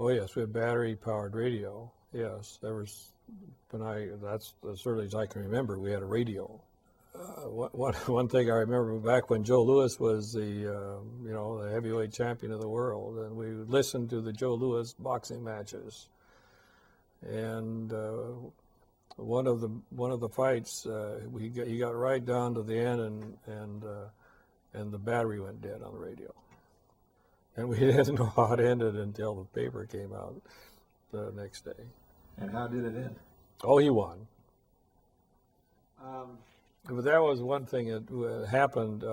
Oh yes, we had battery-powered radio. Yes, there was. That's as early as I can remember, we had a radio. One thing I remember back when Joe Louis was the heavyweight champion of the world, and we listened to the Joe Louis boxing matches. And one of the fights, he got right down to the end, and the battery went dead on the radio. And we didn't know how it ended until the paper came out the next day. And how did it end? Oh, he won. But that was one thing that happened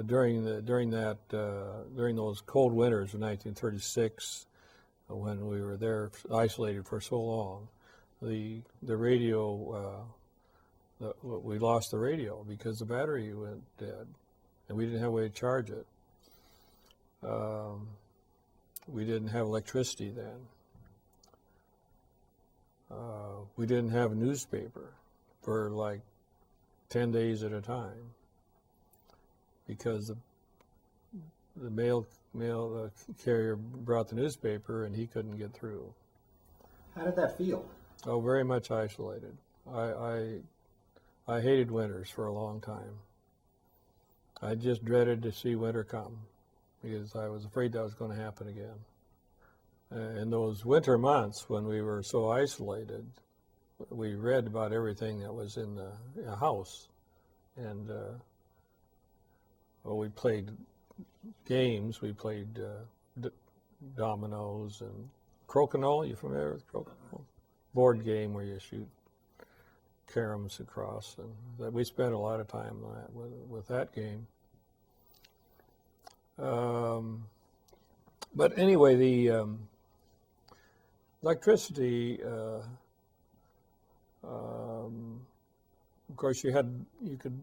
during those cold winters of 1936, when we were there isolated for so long. The radio, we lost the radio because the battery went dead, and we didn't have a way to charge it. We didn't have electricity then. We didn't have a newspaper for like 10 days at a time, because the mail carrier brought the newspaper and he couldn't get through. How did that feel? Oh, very much isolated. I hated winters for a long time. I just dreaded to see winter come, because I was afraid that was going to happen again. In those winter months when we were so isolated, we read about everything that was in the house, and we played games. We played dominoes and crokinole. You familiar with crokinole? Board game where you shoot caroms across, and we spent a lot of time with that game. But anyway, the electricity. Of course, you could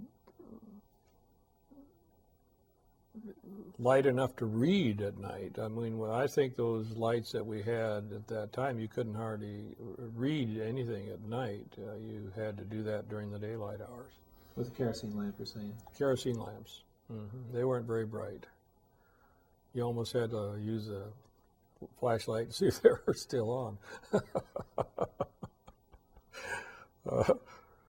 light enough to read at night. I mean, when I think those lights that we had at that time, you couldn't hardly read anything at night. You had to do that during the daylight hours. With a kerosene lamp, you're saying? Kerosene lamps. Mm-hmm. They weren't very bright. You almost had to use a flashlight to see if they were still on.